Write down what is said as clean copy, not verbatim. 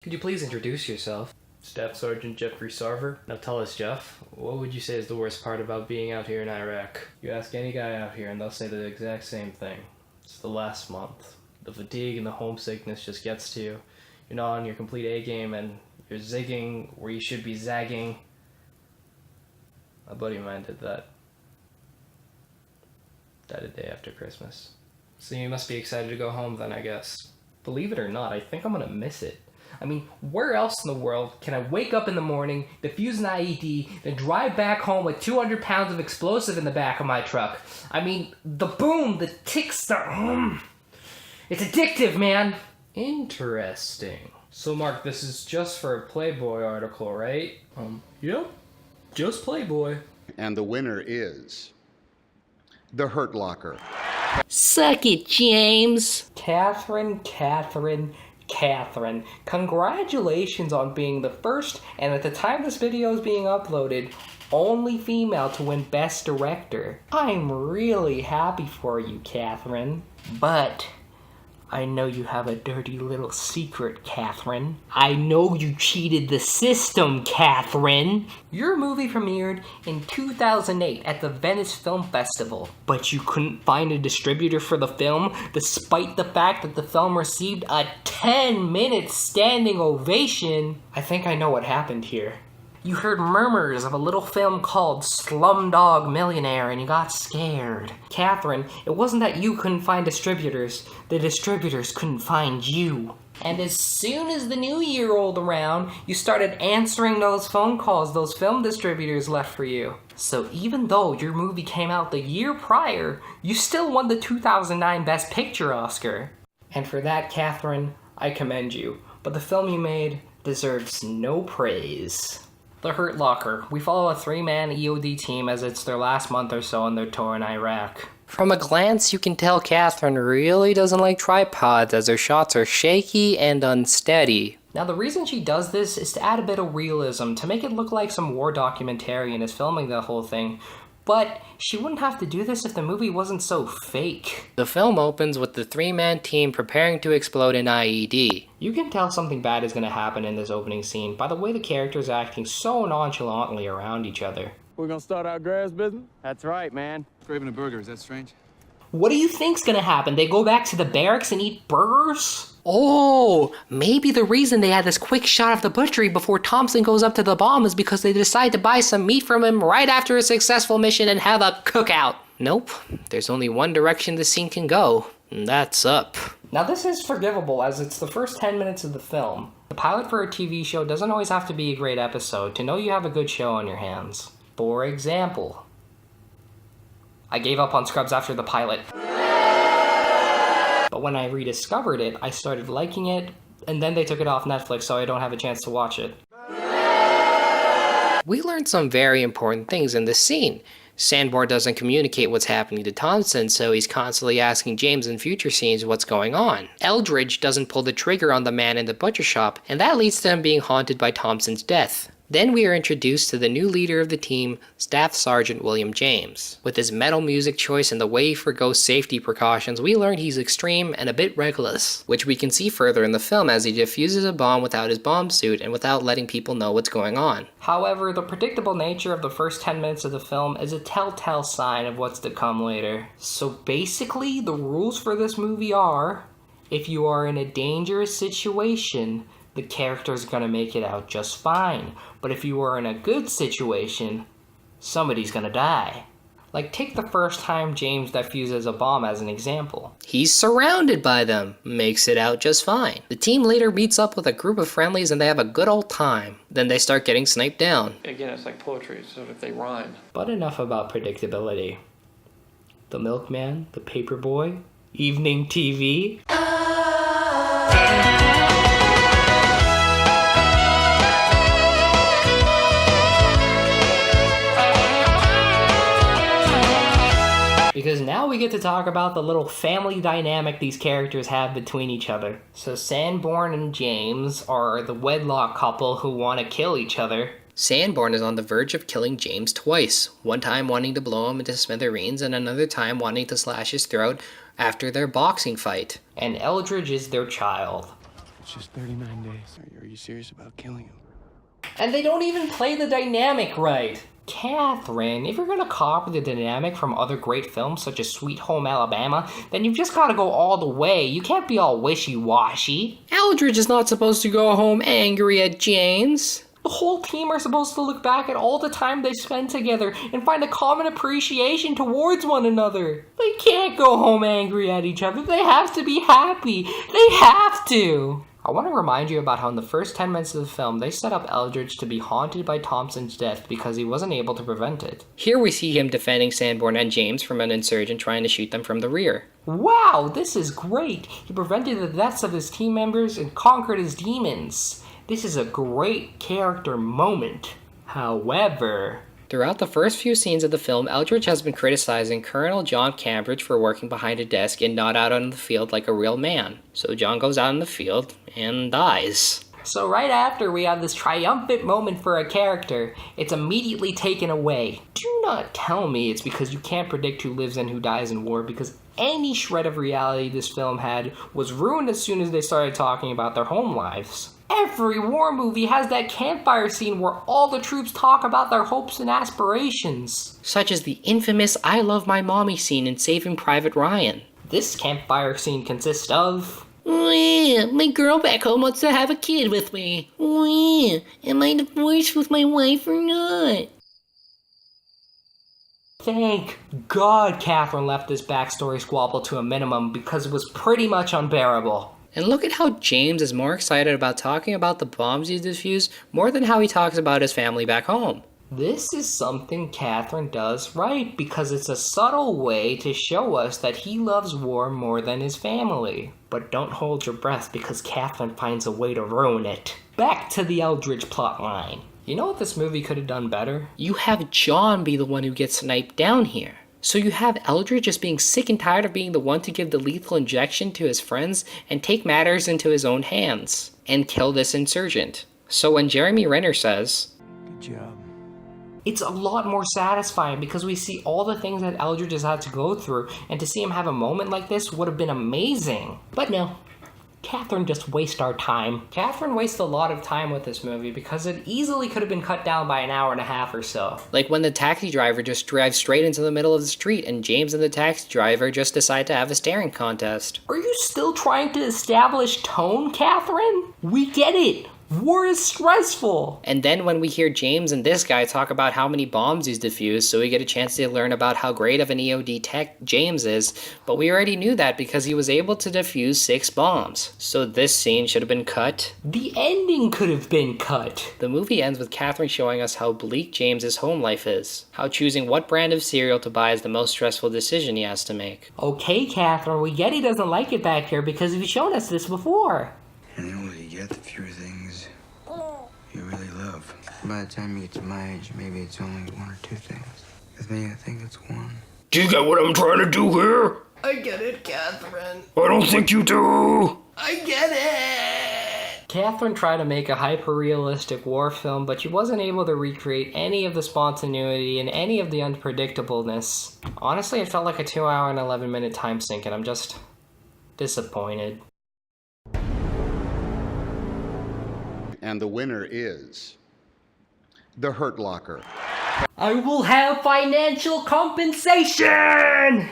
Could you please introduce yourself? Staff Sergeant Jeffrey Sarver. Now tell us, Jeff, what would you say is the worst part about being out here in Iraq? You ask any guy out here and they'll say the exact same thing. It's the last month. The fatigue and the homesickness just gets to you. You're not on your complete A game and you're zigging where you should be zagging. A buddy of mine did that. Died a day after Christmas. So you must be excited to go home then, I guess. Believe it or not, I think I'm gonna miss it. I mean, where else in the world can I wake up in the morning, defuse an IED, then drive back home with 200 pounds of explosive in the back of my truck? I mean, the boom, the ticks, it's addictive, man. Interesting. So Mark, this is just for a Playboy article, right? Yep. Just Playboy. And the winner is the Hurt Locker. Suck it, James. Catherine, congratulations on being the first, and at the time this video is being uploaded, only female to win Best Director. I'm really happy for you, Catherine. But I know you have a dirty little secret, Catherine. I know you cheated the system, Catherine. Your movie premiered in 2008 at the Venice Film Festival, but you couldn't find a distributor for the film, despite the fact that the film received a 10-minute standing ovation. I think I know what happened here. You heard murmurs of a little film called Slumdog Millionaire and you got scared. Catherine, it wasn't that you couldn't find distributors, the distributors couldn't find you. And as soon as the new year rolled around, you started answering those phone calls those film distributors left for you. So even though your movie came out the year prior, you still won the 2009 Best Picture Oscar. And for that, Catherine, I commend you. But the film you made deserves no praise. The Hurt Locker. We follow a 3-man EOD team as it's their last month or so on their tour in Iraq. From a glance, you can tell Catherine really doesn't like tripods as her shots are shaky and unsteady. Now the reason she does this is to add a bit of realism, to make it look like some war documentarian is filming the whole thing. But she wouldn't have to do this if the movie wasn't so fake. The film opens with the 3-man team preparing to explode an IED. You can tell something bad is going to happen in this opening scene by the way the characters are acting so nonchalantly around each other. We're gonna start our grass business? That's right, man. Craving a burger, is that strange? What do you think's gonna happen? They go back to the barracks and eat burgers? Oh, maybe the reason they had this quick shot of the butchery before Thompson goes up to the bomb is because they decide to buy some meat from him right after a successful mission and have a cookout. Nope, there's only one direction this scene can go, and that's up. Now this is forgivable as it's the first 10 minutes of the film. The pilot for a TV show doesn't always have to be a great episode to know you have a good show on your hands. For example, I gave up on Scrubs after the pilot. But when I rediscovered it, I started liking it, and then they took it off Netflix so I don't have a chance to watch it. We learned some very important things in this scene. Sanborn doesn't communicate what's happening to Thompson, so he's constantly asking James in future scenes what's going on. Eldridge doesn't pull the trigger on the man in the butcher shop, and that leads to him being haunted by Thompson's death. Then we are introduced to the new leader of the team, Staff Sergeant William James. With his metal music choice and the way he forgoes safety precautions, we learn he's extreme and a bit reckless, which we can see further in the film as he defuses a bomb without his bomb suit and without letting people know what's going on. However, the predictable nature of the first 10 minutes of the film is a telltale sign of what's to come later. So basically, the rules for this movie are, if you are in a dangerous situation, the character's gonna make it out just fine. But if you are in a good situation, somebody's gonna die. Like, take the first time James defuses a bomb as an example. He's surrounded by them, makes it out just fine. The team later meets up with a group of friendlies and they have a good old time. Then they start getting sniped down. Again, it's like poetry, so if they rhyme. But enough about predictability. The Milkman, the Paperboy, evening TV. Because now we get to talk about the little family dynamic these characters have between each other. So Sanborn and James are the wedlock couple who want to kill each other. Sanborn is on the verge of killing James twice, one time wanting to blow him into smithereens and another time wanting to slash his throat after their boxing fight. And Eldridge is their child. It's just 39 days. Are you serious about killing him? And they don't even play the dynamic right. Catherine, if you're gonna copy the dynamic from other great films such as Sweet Home Alabama, then you've just gotta go all the way. You can't be all wishy-washy. Eldridge is not supposed to go home angry at James. The whole team are supposed to look back at all the time they spent together and find a common appreciation towards one another. They can't go home angry at each other. They have to be happy. They have to. I want to remind you about how in the first 10 minutes of the film, they set up Eldridge to be haunted by Thompson's death because he wasn't able to prevent it. Here we see him defending Sanborn and James from an insurgent trying to shoot them from the rear. Wow, this is great! He prevented the deaths of his team members and conquered his demons. This is a great character moment. However, throughout the first few scenes of the film, Eldridge has been criticizing Colonel John Cambridge for working behind a desk and not out on the field like a real man. So John goes out in the field and dies. So right after we have this triumphant moment for a character, it's immediately taken away. Do not tell me it's because you can't predict who lives and who dies in war, because any shred of reality this film had was ruined as soon as they started talking about their home lives. Every war movie has that campfire scene where all the troops talk about their hopes and aspirations. Such as the infamous I Love My Mommy scene in Saving Private Ryan. This campfire scene consists of... My girl back home wants to have a kid with me. Am I divorced with my wife or not? Thank God Catherine left this backstory squabble to a minimum because it was pretty much unbearable. And look at how James is more excited about talking about the bombs he defused more than how he talks about his family back home. This is something Catherine does right because it's a subtle way to show us that he loves war more than his family. But don't hold your breath because Catherine finds a way to ruin it. Back to the Eldridge plotline. You know what this movie could have done better? You have John be the one who gets sniped down here. So you have Eldridge just being sick and tired of being the one to give the lethal injection to his friends and take matters into his own hands and kill this insurgent. So when Jeremy Renner says, Good job. It's a lot more satisfying because we see all the things that Eldridge has had to go through, and to see him have a moment like this would have been amazing. But no. Catherine just wastes our time. Catherine wastes a lot of time with this movie because it easily could have been cut down by an hour and a half or so. Like when the taxi driver just drives straight into the middle of the street and James and the taxi driver just decide to have a staring contest. Are you still trying to establish tone, Catherine? We get it. War is stressful. And then when we hear James and this guy talk about how many bombs he's defused, so we get a chance to learn about how great of an EOD tech James is, but we already knew that because he was able to defuse 6 bombs. So this scene should have been cut. The ending could have been cut. The movie ends with Catherine showing us how bleak James's home life is. How choosing what brand of cereal to buy is the most stressful decision he has to make. Okay, Catherine, we get he doesn't like it back here because you've shown us this before. And the older you get, the fewer things you really love. By the time you get to my age, maybe it's only 1 or 2 things. With me, I think it's 1. Do you get what I'm trying to do here? I get it, Catherine. I don't think you do. I get it! Catherine tried to make a hyper-realistic war film, but she wasn't able to recreate any of the spontaneity and any of the unpredictableness. Honestly, it felt like a 2-hour and 11-minute time sink, and I'm just disappointed. And the winner is The Hurt Locker. I will have financial compensation!